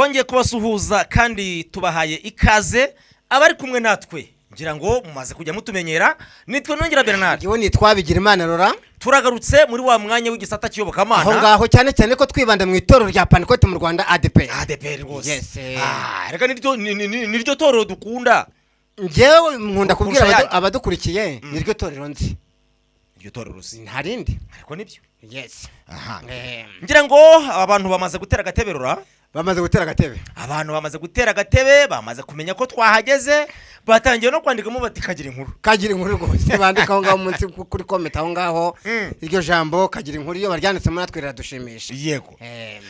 twongeye kubasuhuza kandi tubahaye ikaze abari kumwe natwe ngira ngo mumaze kujya mutumenyera nitwe nongera Bernard Giwe nitwabigira Imana Rora turagarutse muri wa mwanya w'igisata cy'Iyobokamana aho ngaho cyane ko twibanda mu itorero rya Pentecote mu Rwanda ADPR rwose yes reka niryo torero dukunda ngewe nkunda kubwira abadukurikiye niryo torero nzi iryo torero rusi ntarindi ariko nibyo yes ngira ngo abantu bamaze gutera agateberura bamaze gutera agatebe bamaze kumenya ko twahageze batangiye no kwandikamo bati kagira inkuru rwose bandika aho ngaho munsi kuri comment aho ngaho iryo jambo kagira inkuru iyo baryanditse muri natwe radushimisha yego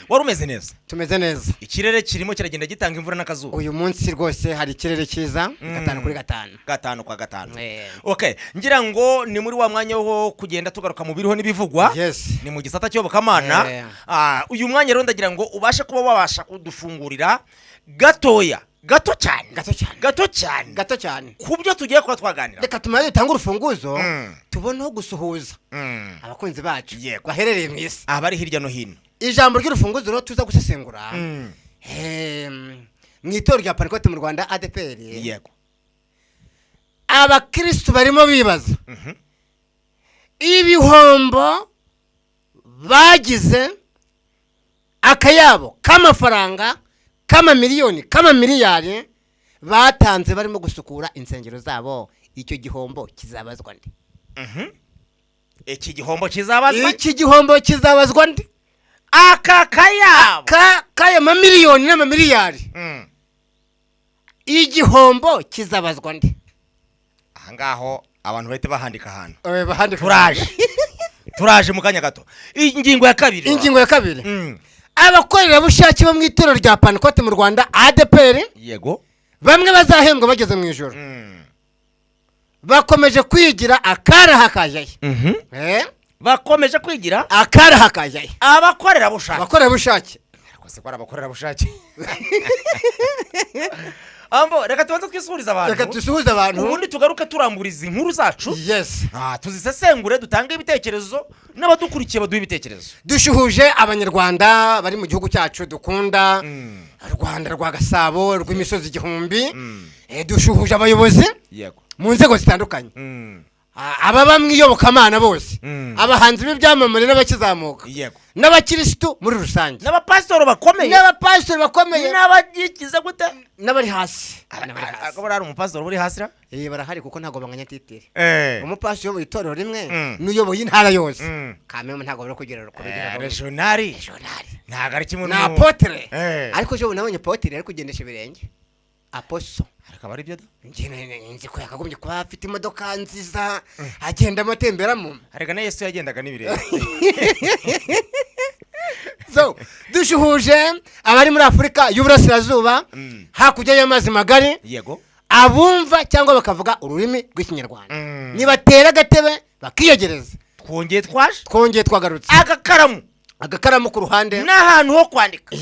wari umeze neza tumeze neza ikirere kirimo kiragenda gitanga imvura n'akazuba uyu munsi rwose hari ikirere cyiza 5 kuri 5 okay ngira ngo ni muri wa mwanya wo kugenda tugaruka mu biriho n'ibivugwa ni mu gisata cy'Iyobokamana uyu mwanya rero ndagira ngo ubashe kuba wabasha kudufungurira gato cyane kubyo tugiye kuba twaganira reka tumaze dutanga urufunguzo tuboneho gusuhuza abakunzi bacu baherereye mu isi abari hirya no hino ijambo ry'urufunguzo rero tuza gusesengura mu itorero rya Pentecote mu Rwanda ADPR yego abakristo barimo bibaza ibihombo bagize akayabo k'amafaranga k'amamiliyoni k'amamiliyari batanze barimo gusukura insengero zabo icyo gihombo kizabazwa nde iki gihombo kizabazwa nde aka kayabo kaya mamiliyoni n'amamiliyari igihombo kizabazwa nde ahangaho abantu bahita bahandika ahantu turaje mu kanya gato ingingo ya kabiri abakorera bushake bo mu itorero rya Pentecote mu Rwanda ADPR yego bamwe bazahembwa bageze mu ijoro bakomeje kwigira akarahakajaye bakomeje kwigira akarahakajaye abakorera bushake rwose kwa abakorera bushake ambo reka tubanze twisuhuriza abantu ubundi tugaruke turamburiza inkuru zacu tuzisesengure dutanga ibitekerezo n'abadukurikiye baduha ibitekerezo dushuhuje abanyarwanda bari mu gihugu cyacu dukunda Rwanda rwa Gasabo rw'imisozi igihumbi dushuhuje abayobozi mu nzego zitandukanye ababa mu Iyobokamana bose abahanzi b'ibyamamare n'abakizamuka n'abakristo muri rusange n'abapasitoro bakomeye n'abagikize gute n'abari hasi akaba ari umupasitoro uri hasi barahari kuko ntago banganya titire umupasitoro uyoboye itorero rimwe n'uyoboye intara yose kameme ntago bari kugerera ku regionali ntago ari kimwe na apotre ariko je nabonye apotre ari kugendesha ibirenge aposo akaba ari byo nzi ko yakagombye kuba afite imodoka nziza agenda amatemberamo arega na Yesu yagendaga n'ibirenge so dushuhuje abari muri Afrika y'Uburasirazuba hakujya y'amazi magari yego abumva cyangwa bakavuga ururimi rw'ikinyarwanda nibatera agatebe bakiyegereza twongeye twagarutse agakaramu ku ruhande n'ahantu ho kwandika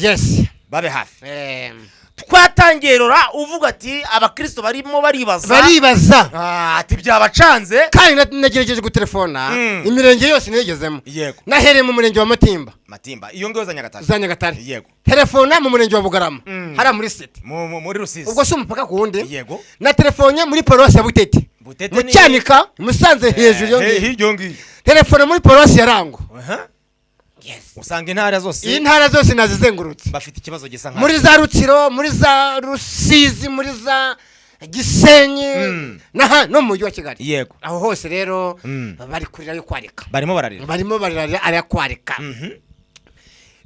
babe hafi twatangiye Rora uvuga ati abakristo barimo baribaza ati byabacanze kandi nagerageje gutelefona imirenge yose nigezemo nahereye mu murenge wa Matimba iyo ngiyo za Nyagatare yego telefona mu murenge wa Bugarama hara muri city muri Rusizi ubwo sumupaka kundi yego na telefone muri paroisse ya Butete mu Cyanika Musanze hejuru yo ngiyo telefone muri paroisse ya Rango usanga intara zose nazizengurutse bafite ikibazo gisa nka muri za Rutsiro muri za Rusizi muri za Gisenyi no mu mujyi wa Kigali yego aho hose rero bari kurira yo kwarika barimo bararira ari kwarika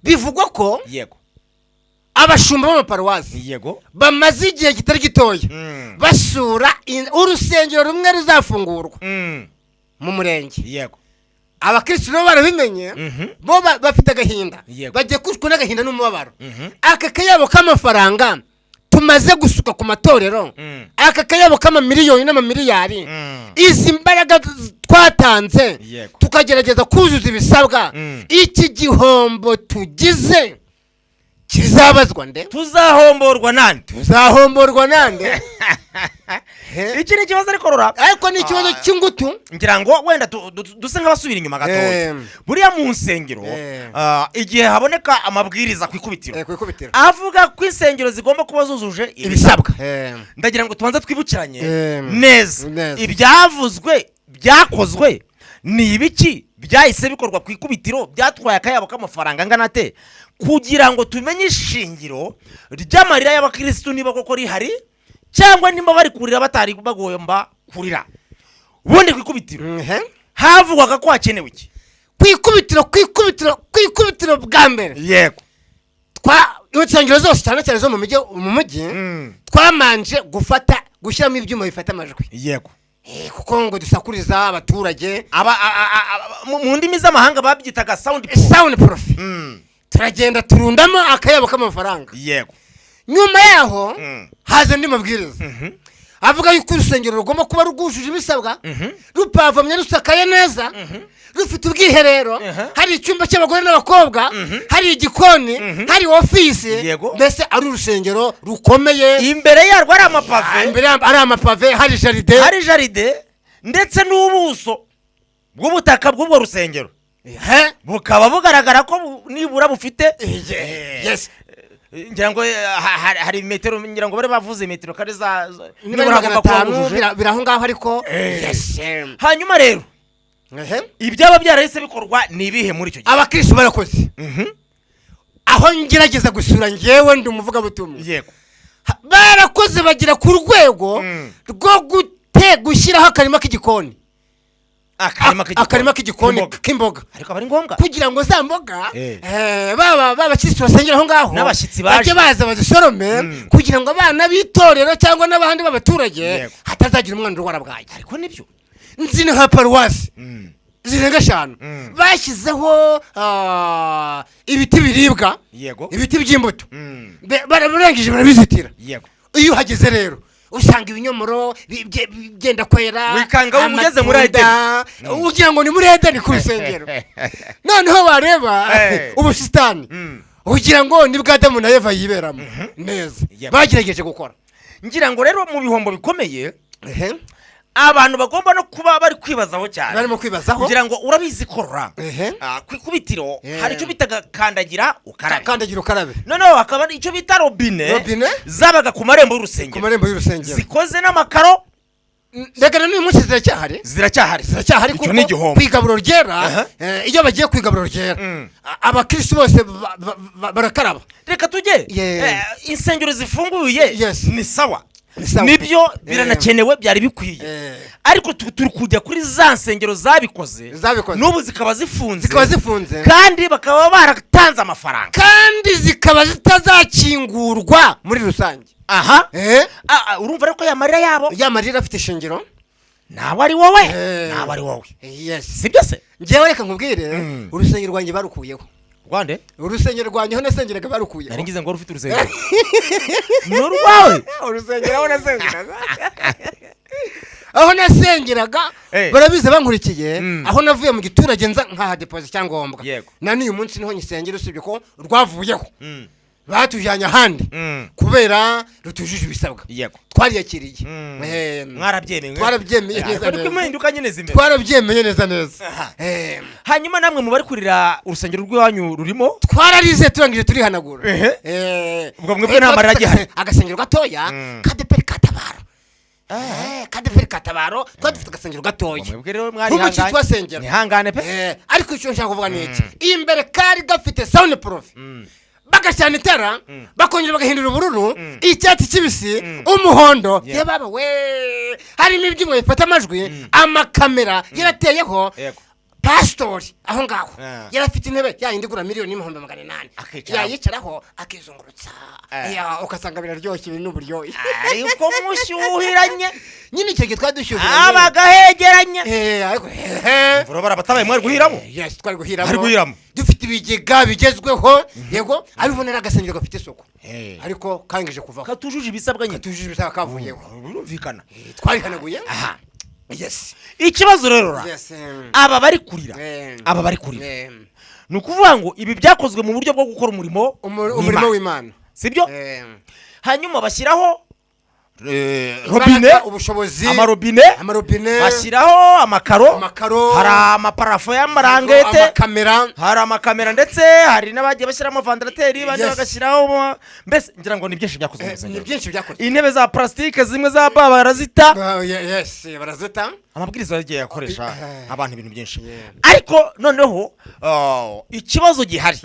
bivugwa ko yego abashumba b'amaparuwasi yego bamaze igihe kitari gitoya basura urusengero rumwe ruzafungurwa mu murenge yego abakristo no barabimenye bo bafite agahinda bagiye kushwa n'agahinda n'umubabaro aka kayabo k'amafaranga tumaze gusuka ku matorero aka kayabo k'amamiliyoni n'amamiliyari izi mbaraga twatanze tukagerageza kuzuza ibisabwa iki gihombo tugize kizabazwa nde tuzahomborwa nande iki ni ikibazo ariko rora ariko ni ikibazo cy'ingutu ngira ngo wenda duse nk'abasubira inyuma gatoya buriya mu nsengero igihe haboneka amabwiriza ku ikubitiro avuga ko insengero zigomba kuba zujuje ibisabwa ndagira ngo tubanze twibukiranye neza ibyavuzwe byakozwe ni ibiki byahise bikorwa ku ikubitiro byatwaye akayabo k'amafaranga angana ate kugira ngo tumenye ishingiro ry'amarira y'abakirisitu niba koko rihari cyangwa nimba bari kurira batari bagomba kurira ubundi ku ikubitiro havugwaga ko hakenewe iki ku ikubitiro bwa mbere yego insengero zose cyane cyane zo mu mujyi twamanje gushyiramo ibyuma bifata amajwi yego kuko ngo dusakuriza abaturage mu ndimi z'amahanga babyitaga sound proof turagenda turundamo akayabo k'amafaranga yego nyuma yaho haza andi mabwiriza avuga yuko urusengero rugomba kuba rwujuje ibisabwa rupavomye rusakaye neza rufite ubwiherero hari icyumba cy'abagore n'abakobwa hari igikoni hari ofisi mbese ari urusengero rukomeye imbere yarwo ari amapave imbere ari amapave hari jaride ndetse n'ubuso bw'ubutaka bw'ubwo rusengero bukaba bugaragara ko nibura bufite ngira ngo hari metero ngira ngo bari bavuze metero kare za nibura 500 biraho ngaho ariko hanyuma rero ibyaba byarahise bikorwa ni ibihe muri icyo gihe abakristo barakoze aho ngerageza gusura ngewe ndi umuvuga butumwa yego barakoze bagira ku rwego rwo gushyiraho akarima k'igikoni akarima k'igikoni k'imboga ariko bari ngombwa kugira ngo za mboga baba bakristo basengera aho ngaho n'abashyitsi baje baza bazisorome kugira ngo abana b'itorero cyangwa n'abandi b'abaturage hatazagira umwana urwara bwaje ariko nibyo nzi nka paruwasi zirenga 5 bashyizeho ibiti biribwa ibiti by'imbuto barabirangije barabizitira iyo uhageze rero usanga ibinyomoro byenda kwera wikanga ugeze muri Edeni ugira ngo ni muri Edeni ku rusengero noneho wareba ubusitani ugira ngo ni bwa Adamu na Eva yiberamo neza bagerageje gukora ngira ngo rero mu bihombo bikomeye abantu bagomba no kuba bari kwibazaho cyane barimo kwibazaho kugira ngo urabizi korora ku ikubitiro hari icyo bitaga kandagira ukarabe noneho hakaba icyo bita robine zabaga ku marembo y'urusengero zikoze n'amakaro ndega n'uyu munsi ziracyahari kuko kwigaburo ryera iyo bagiye kwigaburo ryera abakristo bose barakaraba reka tujye insengero zifunguye ni sawa nibyo biranakenewe byari bikwiye ariko turi kujya kuri za nsengero zabikoze n'ubu zikaba zifunze kandi bakaba baratanze amafaranga kandi zikaba zitazakingurwa muri rusange urumva rero ko yamarira afite ishingiro ntabwo ari wowe sibyo se ngewe reka nkubwire urusengero rwanjye barukuyeho Rwande urusengero rwanjye aho nasengeraga barukuye nari ngize ngo rufite urusengero n'urwawe urusengero aho nasengeraga barabize bankurikiye aho navuye mu giturage nza nka deposit cyangombwa na n'uyu munsi niho nyisengera usibye ko rwavuyeho batujyanye ahandi kubera rutujuje ibisabwa twariyakiriye twarabyemeye neza hanyuma namwe mu bari kurira urusengero rw'iwanyu rurimo twararize turangije turihanagura ubwo mwebwe nta marira agihari agasengero gatoya kadeperi katabaro twari dufite agasengero gatoya mwebwe twasengera nihangane pe ariko icyo nshaka kuvuga ni iki imbere kari gafite sound proof bagashyana itara bakongera bagahindura ubururu icyatsi kibisi umuhondo yababa we harimo ibyuma bifata amajwi amakamera yarateyeho pastori aho ngaho yarafite intebe yayindi igura $1,800,000 yayicaraho akizungurutsa ukasanga biraryoshye ibintu n'uburyohe ariko mushyuhiranye nyine icyo gihe twadushyuhiranye abagahegeranye mvura barabatabaye mwari guhiramo twari guhiramo dufite ibigega bigezweho yego ariko nera agasengero gafite isuku ariko kangije kuvaho katujuje ibisabwa nyine kavuyeho birumvikana twarihanaguye ikibazo rero aba bari kurira ni ukuvuga ngo ibi byakozwe mu buryo bwo gukora umurimo w'Imana sibyo hanyuma bashyiraho robine ubushobozi amarobine bashyiraho amakaro hari amaparafo y'amarangete hari amakamera ndetse hari n'abagiye bashyiraho amavandarateri bandi bagashyiraho mbese ngira ngo ni byinshi byakozwe mu rusengero intebe za plastique zimwe za barazita barazita amabwiriza yagiye yakoresha abantu ibintu byinshi ariko noneho ikibazo gihari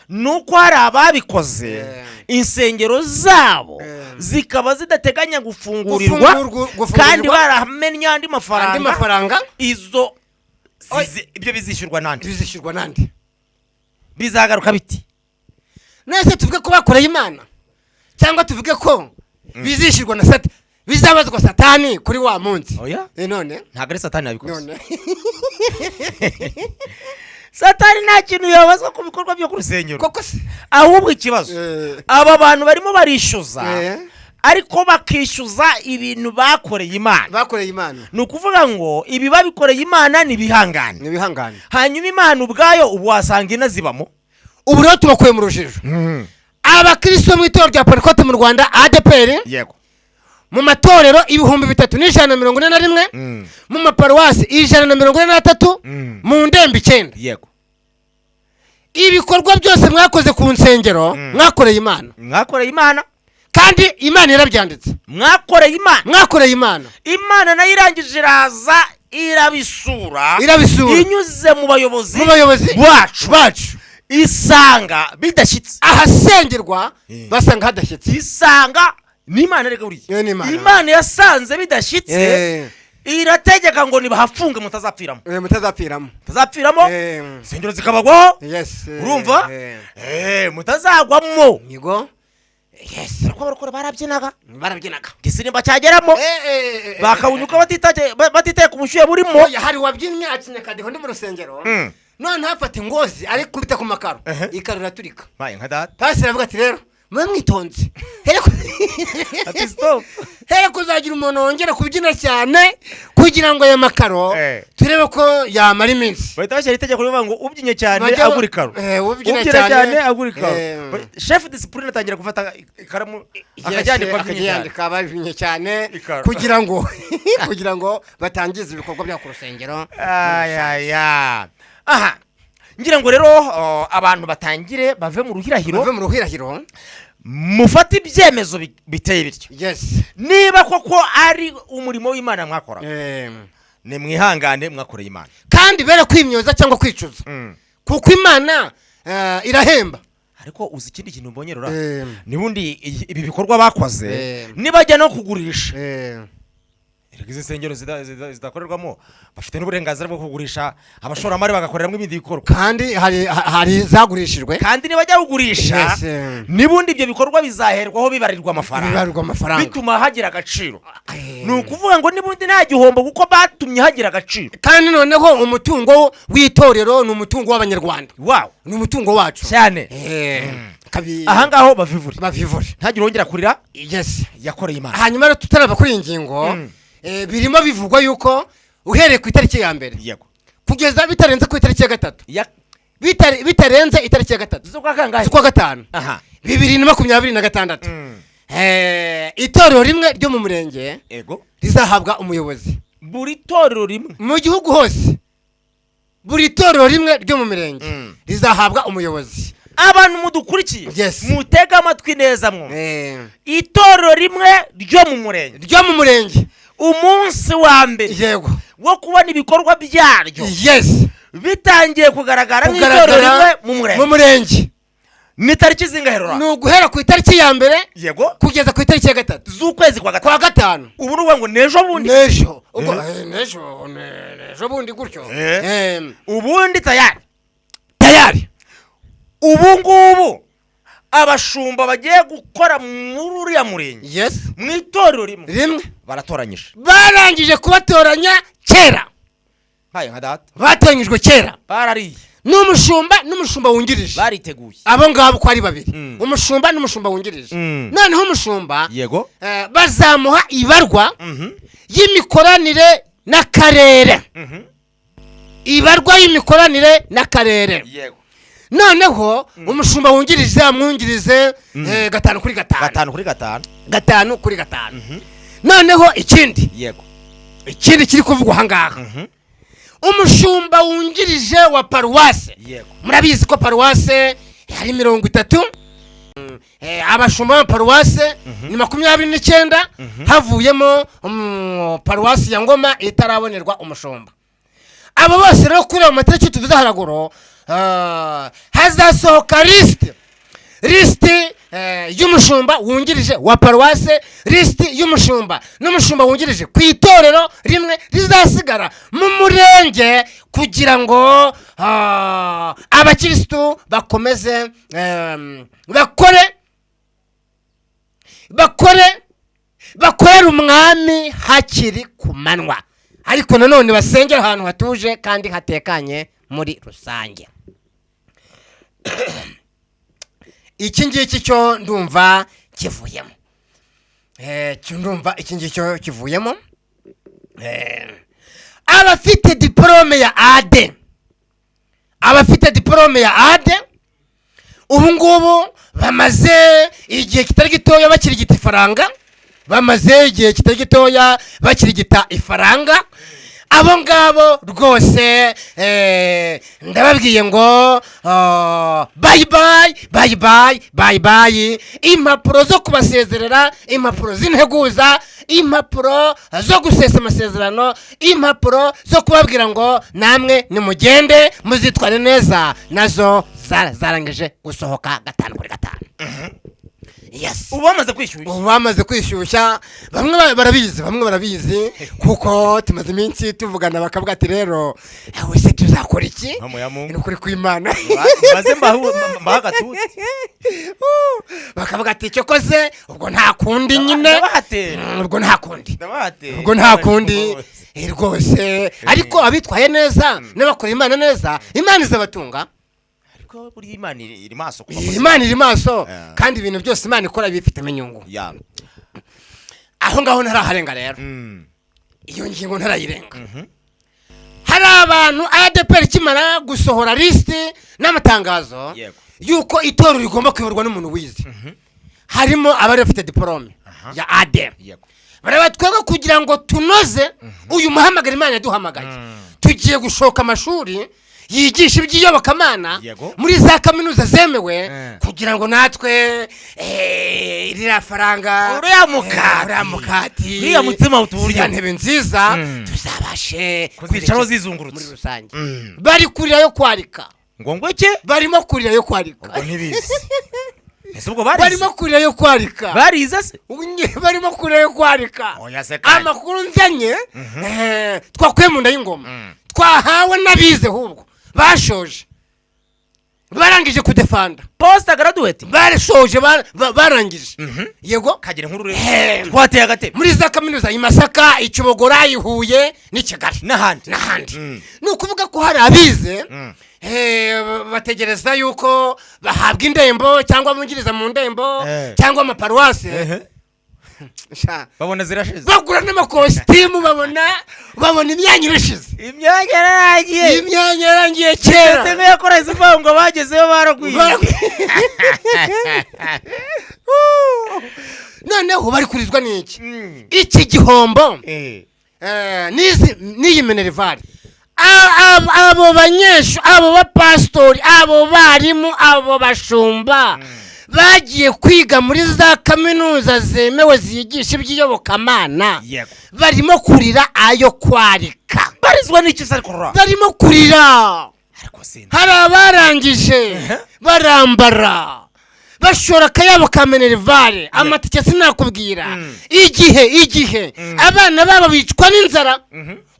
nuko hari ababikoze insengero zabo zikaba zidateganya gufungurirwa kandi baramennye andi mafaranga izo ibyo bizishyurwa nande bizagaruka biti nese tuvuge ko bakoreye Imana cyangwa tuvuge ko bizishyurwa na Satani bizabazwa Satani kuri wa munsi none ntago ari Satani yabikoze Satani nta kintu yabazwa ku bikorwa byo ku rusengero koko se ahubwo ikibazo aba bantu barimo barishyuza ariko bakishyuza ibintu bakoreye Imana ni ukuvuga ngo ibi babikoreye Imana ni bihangane hanyuma Imana ubwayo ubu wasanga inazibamo ubu rero tubakuye mu rujijo abakristo mu itorero rya Pentecote mu Rwanda ADPR yego mu matorero 3141 mu maparuwasi 143 mu ndembe 9 yego ibikorwa byose mwakoze ku nsengero mwakoreye Imana kandi Imana irabyanditse mwakoreye Imana nayo irangije iraza irabisura inyuze mu bayobozi bacu isanga bidashyitse ahasengerwa basanga hadashyitse isanga n'Imana rega buriye Imana yasanze bidashyitse irategeka ngo nibahafunge mutazapfiramo insengero zikabagwaho urumva mutazagwamo yego ariko abarokore barabyinaga gisinimba cyageramo bakawunyuka batitaye ku bushyuhe burimo hari wabyinnye akinya kadiho ndi mu rusengero none hafata ingozi ari kubita ku makaro ikaro iraturika pastor aravuga ati rero mwitonze here kuzagira umuntu wongera kubyina cyane kugira ngo aya makaro turebe ko yamara iminsi bahita bashyira itegeko rivuga ngo ubyinye cyane agura ikaro ubyina cyane agura ikaro chef discipline atangira gufata ikaramu akajyandika ababyinye cyane kugira ngo batangize ibikorwa bya ku rusengero aha ngira ngo rero abantu batangire bave mu ruhirahiro mufata ibyemezo biteye bityo niba koko ari umurimo w'Imana mwakora ni mwihangane mwakoreye Imana kandi bere kwimyoza cyangwa kwicuza kuko Imana irahemba ariko uzi ikindi kintu mbonye rura nibundi ibi bikorwa bakoze nibajya no kugurisha izi nsengero zidakorerwamo bafite n'uburenganzira bwo kugurisha abashoramari bagakoreramo ibindi bikorwa kandi hari zagurishijwe kandi nibajya kugurisha nibundi ibyo bikorwa bizaherwaho bibarirwa amafaranga bituma hagira agaciro ni ukuvuga ngo nibundi nta gihombo kuko batumye hagira agaciro kandi noneho umutungo w'itorero ni umutungo w'abanyarwanda ni umutungo wacu cyane ahangaho bavivure ntagire wongera kurira yakoreye Imana hanyuma rero tutaraba kuri ingingo birimo bivugwa yuko uhereye ku itariki ya mbere kugeza bitarenze ku itariki ya gatatu bitarenze itariki ya gatatu z'ukwa gatanu 2026 itorero rimwe ryo mu murenge rizahabwa umuyobozi buri torero rimwe mu gihugu hose buri torero rimwe ryo mu murenge rizahabwa umuyobozi abantu mudukurikiye mutega amatwi neza mwo itorero rimwe ryo mu murenge umunsi wa mbere yego wo kubona ibikorwa byaryo bitangiye kugaragara nk'itorero rimwe mu murenge ni tariki zingaherora ni uguhera ku itariki ya mbere yego kugeza ku itariki ya gatatu z'ukwezi kwa gatanu ubu nuvuga ngo nejo bundi bundi gutyo ubundi tayari ubu ngubu abashumba bagiye gukora muri uriya murenge mu itorero rimwe baratoranyije barangije kubatoranya kera batoranyijwe kera barariye n'umushumba wungirije bariteguye abo ngabo ko ari babiri umushumba n'umushumba wungirije noneho umushumba yego bazamuha ibarwa y'imikoranire n'akarere ibarwa y'imikoranire n'akarere yego noneho umushumba wungirije amwungirize 5 kuri 5 5 kuri 5 noneho ikindi kiri kuvugwa ahangaha umushumba wungirije wa paruwase murabizi ko paruwase hari 30 abashumba ba paruwase ni 29 havuyemo paruwase ya Ngoma itarabonerwa umushumba. Abo bose rero kuri mu matariki tuvuze haragoro hazasohoka liste y'umushumba wungirije wa paruwase, liste y'umushumba n'umushumba wungirije ku itorero rimwe rizasigara mu murenge kugira ngo abakristo bakomeze bakorera umwami hakiri ku manywa, ariko nanone basengera ahantu hatuje kandi hatekanye muri rusange. Iki ngiki cyo ndumva kivuyemo abafite diplome ya AD ubu ngubu bamaze igihe kitari gitoya bakirigita ifaranga, abo ngabo rwose ndababwiye ngo bye bye impapuro zo kubasezerera, impapuro z'integuza, impapuro zo gusesa amasezerano, impapuro zo kubabwira ngo namwe nimugende muzitware neza, nazo zarangije gusohoka 5 kuri 5. Yes. Ubamaze kwishyushya bamwe barabizi kuko tumaze iminsi tuvugana bakavuga ati rero wese tuzakora iki ni kuri kw'Imana maze mbahagatuti bakavuga ati cyo koze ubwo nta kundi nyine ubwo nta kundi rwose, ariko abitwaye neza n'abakora Imana neza Imana izabatunga. Imana iri maso kandi ibintu byose Imana ikora bifite inyungu. Aho ngaho ntaraharenga rero iyo ngingo ntarayirenga. Hari abantu ADPR kimara gusohora liste n'amatangazo yuko itorero rigomba kuyoborwa n'umuntu wize, harimo abari bafite diplome ya AD. Barabatwega kugira ngo tunoze uyu muhamagara Imana yaduhamagaye, tugiye gushoka amashuri yigisha iby'iyobokamana muri za kaminuza zemewe kugira ngo natwe rira faranga uriya mukati uriya mutima uturya ntebe nziza tuzabashe kuzicaro zizungurutse muri rusange. Bari kurira yo kwarika ngo ngweke, barimo kurira yo kwarika ngo ntibizi barimo kurira yo kwarika barize se barimo kurira yo kwarika. Amakuru nzanye twakwe mu nda y'ingoma twahawe nabize ahubwo bashoje barangije kudefanda post graduate barashoje barangije yego kagire nkuru twateye agate muri za kaminuza y'Imasaka, Ikibogora, Ihuye n'Ikigali n'ahandi ni ukuvuga ko hari abize bategereza yuko bahabwa indembo cyangwa bungiriza mu ndembo cyangwa amaparuwase babona zirashize bagura n'amakositimu babona imyanya irashize imyanya yarangiye kera ndetse yakora izivuga ngo bagezeyo baragwiye noneho bari kurizwa n'iki iki gihombo n'iyi minerivare. Abo banyeshu, abo bapastori, abo barimu, abo bashumba bagiye kwiga muri za kaminuza zemewe ziyigisha iby'iyobokamana, barimo kurira ayo kwarika. Barizwa n'iki se kurura? Barimo kurira. Hari abarangije barambara bashora akayabo ka minerivare, amatike sinakubwira igihe abana babo bicwa n'inzara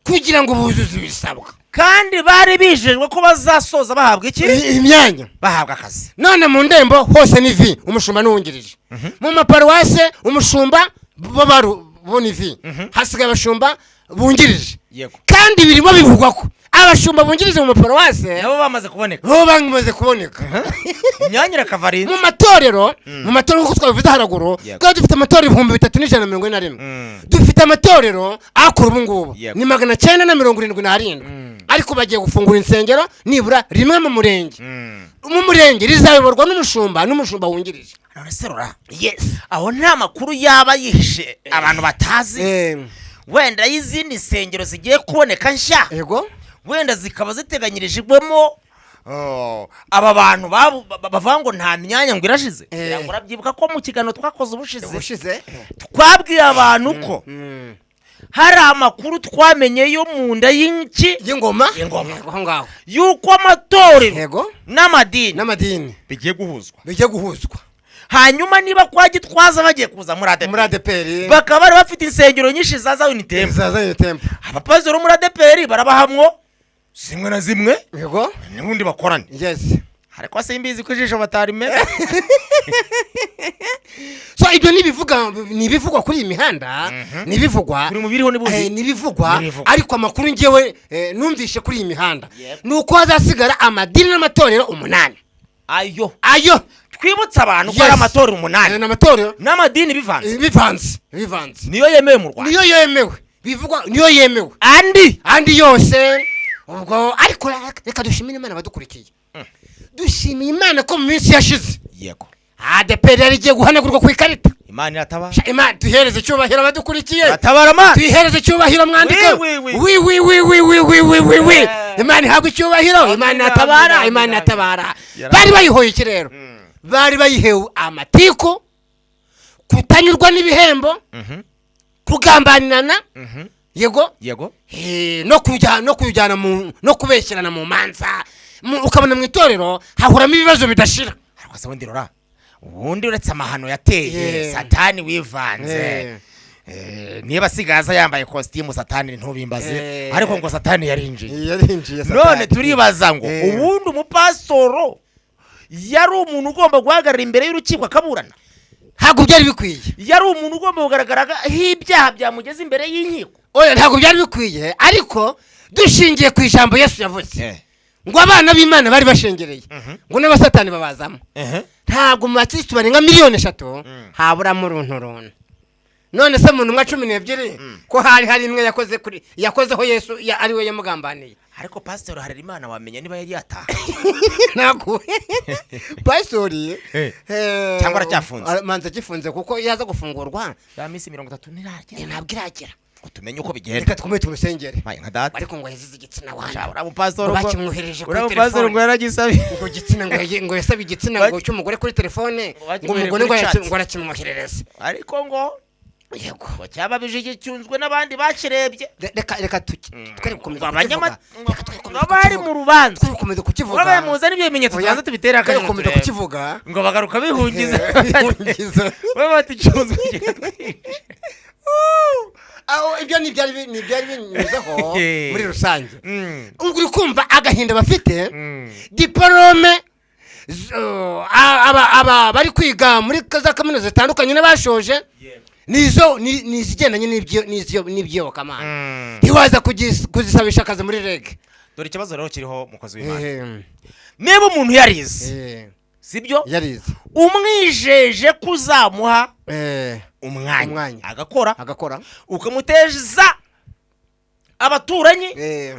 kugira ngo buzuze ibisabwa, kandi bari bijejwe ko bazasoza bahabwa iki imyanya, bahabwa akazi. None mu ndembo hose ni vi umushumba n'uwungirije, mu maparuwase umushumba bo ni vi, hasigaye abashumba bungirije, kandi birimo bivugwa ko abashumba bungirije mu paruwase nabo bamaze kuboneka imyanya irakavarira mu matorero nk'uko twabivuze haraguru kandi dufite amatorero 3141 dufite amatorero akora ubu ngubu ni 977 ariko bagiye gufungura insengero nibura rimwe mu murenge rizayoborwa n'umushumba wungirije. none serura aho nta makuru yaba yihishe abantu batazi wenda y'izindi nsengero zigiye kuboneka nshya wenda zikaba ziteganyirijwemo aba bantu bavuga ngo nta myanya ngo irashize urabyibuka ko mu kiganiro twakoze ubushize twabwiye abantu ko hari amakuru twamenye yo mu nda y'ingoma yuko amatorero n'amadini bigiye guhuzwa hanyuma niba kwa Gitwaza bagiye kuza muri ADPR bakaba bari bafite insengero nyinshi za Zion Temple abapasiteri muri ADPR barabahamwo zimwe na zimwe n'ubundi bakorana ariko simbizi ko ijisho batarime so ibyo nibivugwa kuri iyi mihanda nibivugwa ariko amakuru ngewe numvishe kuri iyi mihanda nuko hazasigara amadini n'amatorero 8 ayo twibutsa abantu ko ari amatorero 8 n'amadini bivanze niyo yemewe mu Rwanda niyo yemewe andi yose ubwo ariko reka dushimire Imana badukurikiye dushimiye Imana ko mu minsi yashize ADPR yarigiye guhanagurwa ku ikarita Imana iratabara Imana tuhereze cyubahiro badukurikiye iratabara tuhereze cyubahiro mwandika Imana ihabwa cyubahiro Imana iratabara bari bayihoye iki rero bari bayihewe amatiko kutanyurwa n'ibihembo kugambanirana no kujyana no kubeshyirana mu manza ukabona mu itorero hahuramo ibibazo bidashira ariko se ndirora ubundi uretse amahano yateye satani wivanze niba sigaza yambaye costume satani ntubimbaze ariko ngo satani yarinjiye none turibaza ngo ubundi umupasitoro yari umuntu ugomba guhagarara imbere y'urukiko akaburana ntabwo byari bikwiye yari umuntu ugomba kugaragara h'ibyaha byamugeze imbere y'inkiko ntabwo byari bikwiye ariko dushingiye ku ijambo Yesu yavuze ngo abana b'Imana bari bashengereye ngo n'abasatani babazamo ntabwo mu bakristo barenga 3,000,000 haburamo urunturuntu none se muntu mwa 12 ko hari imwe yakozeho Yesu ari we yamugambaniye ariko pastor hari Imana wamenya niba yari yataha nako pastor cyangwa aracyafunze manza gifunze kuko yaza gufungurwa ya minsi 30 niragera ntabwo iragera tumenye uko bigenda reka twumve turusengere nka data ariko ngo yazize igitsina wanje urabu pastor bakimwohereje kuri telefone pastor ngo yaragisabi ngo gitsina ngo yasabi igitsina ngo cy'umugore kuri telefone ngo umugore ngo arakimwoherereza ariko ngo yego cyababije icyunzwe n'abandi bakirebye reka twari gukomeza bari mu rubanza twari gukomeza kukivuga babaye muzana ibyo bimenyetso twanze tubitera kandi gukomeza kukivuga ngo bagaruka bihungiza bati cyunzwe aho ibyo ni byari binyuzeho muri rusange uri kumva agahinda bafite diplome aba bari kwiga muri za kaminuza zitandukanye n'abashoje nizigendanye n'ibyobokamana ntiwaza kuzisabisha akazi muri rege dore ikibazo rero kiriho mukozi w'Imana niba umuntu yarize sibyo yarize umwijeje kuzamuha umwanya agakora ukamuteza abaturanyi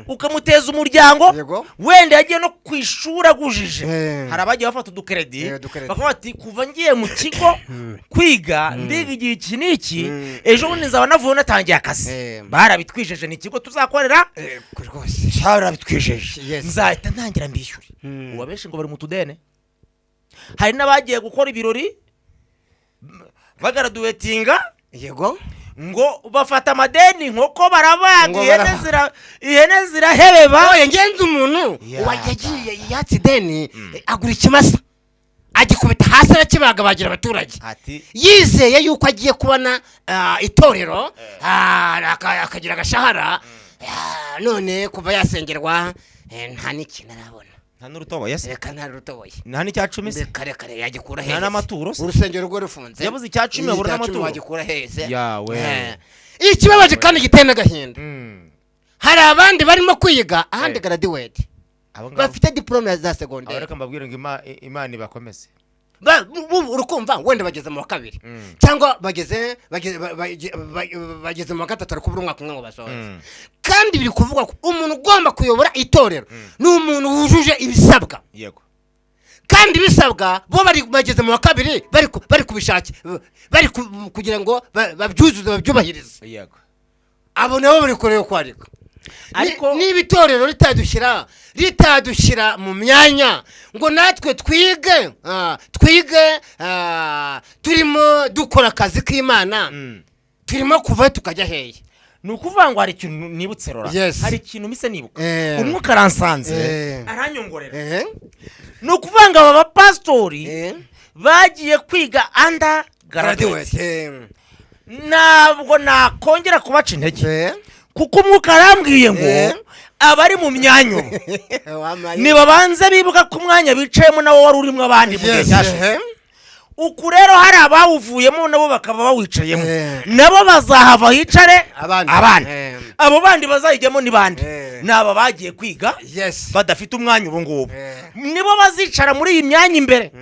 ukamuteza umuryango wenda yagiye no kwishura gujije hari abagiye bafata udukredi bakaba bati kuva ngiye mu kigo kwiga ndiga igihe iki niki ejo bundi nzaba navuye natangiye akazi barabitwijeje ni ikigo tuzakorera rwose cyarabitwijeje nzahita ntangira mbishyure uwa benshi ngo bari mu tudene hari n'abagiye gukora ibirori bagaraduwetinga ngo bafata amadeni nk'uko barabaga ihene zirahebeba ngenzi umuntu yagiye yatse ideni agura ikimasa agikubita hasi arakibaga bagira abaturage yizeye yuko agiye kubona itorero akagira agashahara none kuva yasengerwa nta n'ikintu arabona nta n'urutoboye se reka nta rutoboye nta n'icya 10 se kare yagikura heze nta n'amaturo se urusengero rwo rufunze yabuze icya 10 abura n'amaturo wagikura heze yawe ikibabaje kandi giteye n'agahinda hari abandi barimo kwiga ahandi graduate bafite diplome za secondaire abareka mbabwira ngo imana bakomeze urukumva wenda bageze mu wa kabiri cyangwa bageze mu wa gatatu ari kubura umwaka umwe ngo basohoze kandi biri kuvuga ko umuntu ugomba kuyobora itorero ni umuntu wujuje ibisabwa yego kandi bisabwa bo bari bageze mu wa kabiri bari kubishaki bari kugira ngo babyuzuze babyubahirize yego abo nabo bari kureba kwarika ariko niba itorero ritadushyira mu myanya ngo natwe twige turimo dukora akazi k'Imana turimo kuva tukajya heye ni ukuvuga ngo hari ikintu nibutse rora hari ikintu mise nibuka umwuka aransanze aranyongorera ni ukuvuga ngo aba bapastori bagiye kwiga undergraduate ntabwo nakongera kubaca intege kuko umwuka arambwiye ngo abari mu myanya nibabanze bibuka ku mwanya bicayemo nawo wari urimo abandi mu gihe cyashize uku rero hari abawuvuyemo nabo bakaba bawicayemo nabo bazahava hicare abandi abo bandi bazayijyamo ni bande naba bagiye kwiga badafite umwanya ubu ngubu nibo bazicara muri iyi myanya imbere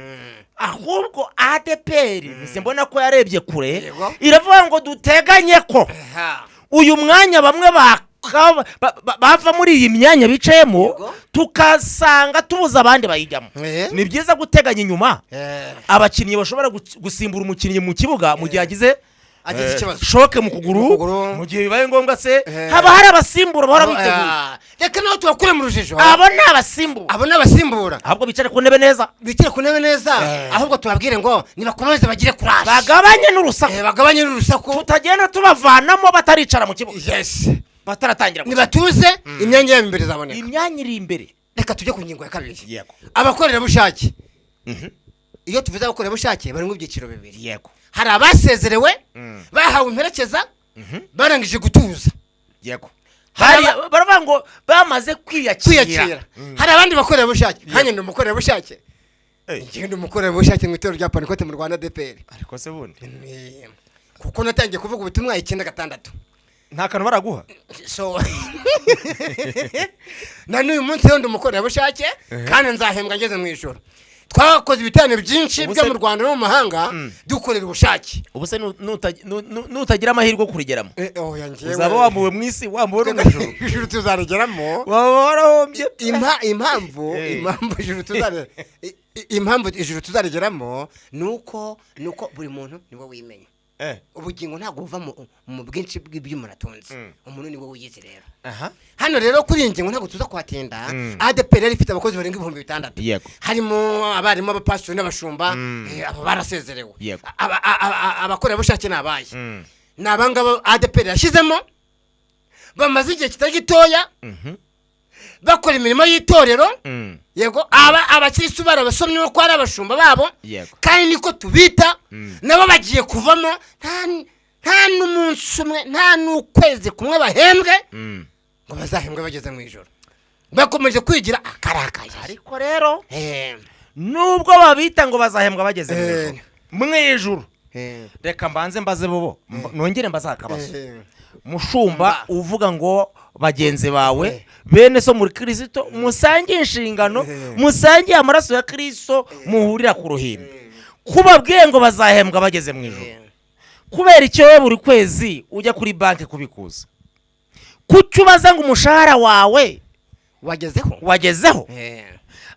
ahubwo ADPR nise mbona ko yarebye kure iravuga ngo duteganye ko uyu mwanya bamwe bava muri iyi myanya bicayemo tukasanga tubuza abandi bayijyamo ni byiza guteganya inyuma abakinnyi bashobora gusimbura umukinnyi mu kibuga mu gihe agize shoke mu kuguru mu gihe bibaye ngombwa se haba hari abasimbura bahora biteguye reka naho tubakure mu rujijo abo ni abasimbura ahubwo bicare ku ntebe neza ahubwo tubabwire ngo nibakomeze bagire courage bagabanye n'urusaku tutagenda tubavanamo bataricara mu kibuga bataratangira nibatuze imyanya ya imbere zaboneka imyanya iri imbere reka tujye ku ngingo ya kabiri abakorera bushake iyo tuvuze abakorera bushake bari mu byiciro bibiri yego hari abasezerewe bahawe imperekeza barangije gutuza yego baravuga ngo bamaze kwiyakira hari abandi bakorera bushake hanye ndi umukorera bushake ndi umukorera bushake mu itorero rya Panikote mu Rwanda ADPR ariko se bundi kuko natangiye kuvuga ubutumwa 9/6 nta kantu baraguha so na n'uyu munsi ndi umukorera bushake kandi nzahembwa ngeze mu ijoro twakoze ibitane byinshi byo mu Rwanda no mu mahanga dukorera ubushake ubuse nutagira amahirwe kurigeramo uzaba wambuwe mu isi wambuwe no mu ijuru tuzaregeramo warahombye impamvu ijuru tuzaregeramo nuko buri muntu niwe wimenya ubugingo ntabwo buva mu bwinshi bw'ibyuma natunze umuntu niwe uyizi rero hano rero kuri iyi ngingo ntabwo tuza kuhatinda ADPR yari ifite abakozi barenga 6,000 harimo abarimu abapastori n'abashumba abo barasezerewe abakorera bushake nabaye nabangaba ADPR yashizemo bamaze igihe kitari gitoya bakora imirimo y'itorero yego abakristo barabasomye ko ari abashumba babo kandi niko tubita nabo bagiye kuvamo nta n'umunsi umwe nta n'ukwezi kumwe bahembwe ngo bazahembwe bageze mu ijoro bakomeje kwigira akarakaye ariko rero nubwo babita ngo bazahembwa bageze mu ijoro reka mbanze mbaze bobo nongere mbazakabazo mushumba uvuga ngo bagenzi bawe bene so muri Kristo musangiye inshingano musangiye amaraso ya Kristo muhurira ku ruhimbi kubabwiye ngo bazahembwa bageze mu ijoro kubera icyo we buri kwezi ujya kuri banki kubikuza kucyubaza ngo umushahara wawe wagezeho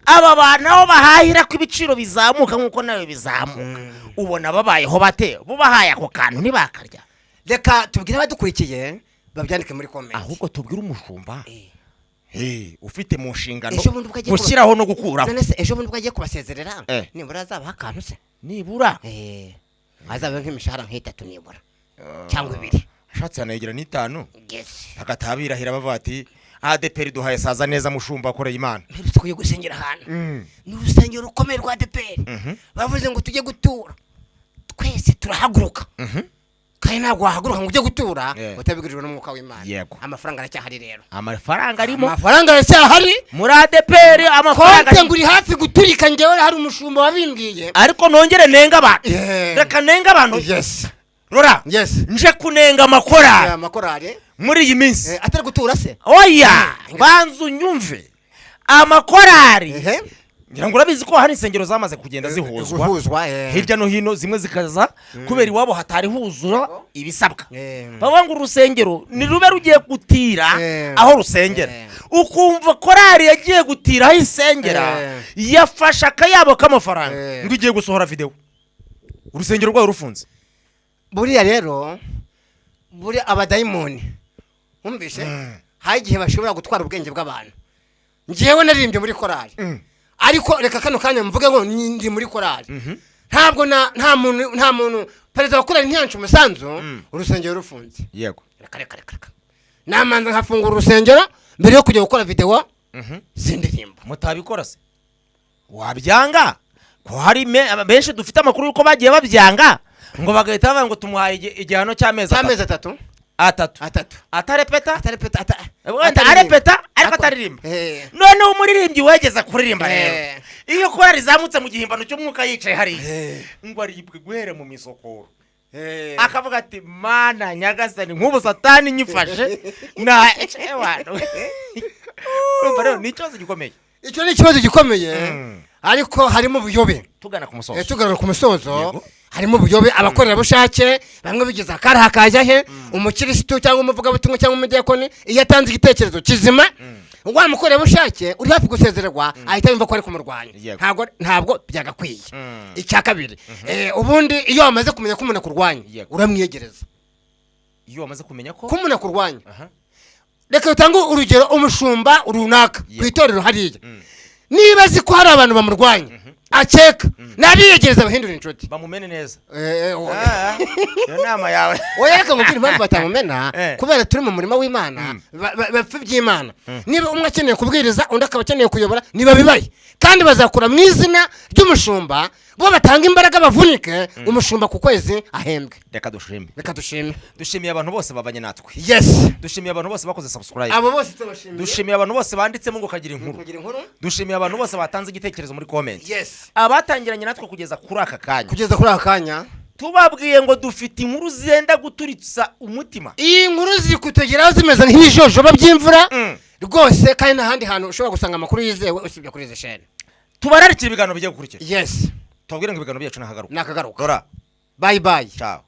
aba bantu aho bahahira ko ibiciro bizamuka nk'uko nawe bizamuka ubona babayeho bate bubahaye ako kantu ntibakarya reka tubwire abadukurikiye babyandike muri comment ahubwo tubwire umushumba ufite mu nshingano gushyiraho no gukuraho ejo bundi bwagiye kubasezerera nibura azabaha akantu se nibura azabe nk'imishahara nk'itatu nibura cyangwa 2 ashatse yanegera n'5 agatabirahira bavuga ati ADPR duhaye saza neza mushumba akoreye Imana ntibitsuye gusengera ahantu n'urusengero rukomeye rwa ADPR bavuze ngo tujye gutura twese turahaguruka kandi ntabwo wahaguruka ngo ujye gutura utabigirijwe n'umwuka w'Imana amafaranga aracyahari rero amafaranga arimo amafaranga aracyahari muri ADPR amafaranga konte nguri hafi guturika ngewe hari umushumba wabimbwiye ariko nongere nenga abantu reka nenga abantu rora nje kunenga amakorari muri iyi minsi atari gutura se oya banzu nyumve amakorari ngira ngo urabizi ko hari insengero zamaze kugenda zihuzwa hirya no hino zimwe zikaza kubera iwabo hatari huzura ibisabwa bavuga ngo urusengero ni rube rugiye gutira aho rusengera ukumva korari yagiye gutira aho isengera yafasha akayabo k'amafaranga ngo igiye gusohora video urusengero rwawe rufunze buriya rero buriya abadayimoni umvishe hari igihe bashobora gutwara ubwenge bw'abantu ngewe naririmbye muri korari ariko reka kano kanya mvuge ngo ndi muri korari ntabwo nta muntu perezida wa korari ntiyanca umusanzu urusengero rufunze yego reka namanza nkafungura urusengero mbere yo kujya gukora video zindirimbo mutabikora se wabyanga ko hari benshi dufite amakuru yuko bagiye babyanga ngo bagahita bavuga ngo tumuhaye igihano cy'amezi 3 atarepeta arepeta ariko ataririmba none umuririmbyi wegeza kuririmba rero iyo korari rizamutse mu gihimbano cy'umwuka yicaye hari ngo aribwe guhere mu misokoro akavuga ati mana nyagasani nk'ubu satani nyifashe na ewano umva rero ni ikibazo gikomeye icyo ni ikibazo gikomeye ariko harimo ubuyobe tugana ku musozo harimo ubuyobe abakorera bushake bamwe bigize akaraha kajya he umukirisitu cyangwa umuvugabutumwa cyangwa umudiyakoni iyo atanze igitekerezo kizima wa mukorera bushake uri hafi gusezererwa ahita yumva ko ari kumurwanya ntabwo byagakwiye icya kabiri ubundi iyo wamaze kumenya ko umuntu akurwanya uramwiyegereza iyo wamaze kumenya ko umuntu akurwanya reka utange urugero umushumba runaka ku itorero hariya niba azi ko hari abantu bamurwanya akeka nabiyegereza abahindura inshuti bamumene neza iyo nama yawe reka mubwire impamvu batamumena kubera turi mu murima w'Imana bapfa iby'Imana niba umwe akeneye kubwiriza undi akaba akeneye kuyobora niba bibaye kandi bazakura mu izina ry'umushumba bo batanga imbaraga bavunike umushumba ku kwezi ahembwe reka dushimiye abantu bose babanye natwe dushimiye abantu bose bakoze subscribe abo bose tubashimiye dushimiye abantu bose banditsemo ngo kagira inkuru dushimiye abantu bose batanze igitekerezo muri comment abatangiranye natwe kugeza kuri aka kanya tubabwiye ngo dufite inkuru zenda guturitsa umutima iyi nkuru ziri kutugeraho zimeze nk'ibijojoba by'imvura rwose kandi n'ahandi hantu ushobora gusanga amakuru yizewe usibye kuri izi shene tubararikira ibiganiro bigiye gukurikira tubabwire ngo ibiganiro byacu nakagaruka bye bye ciao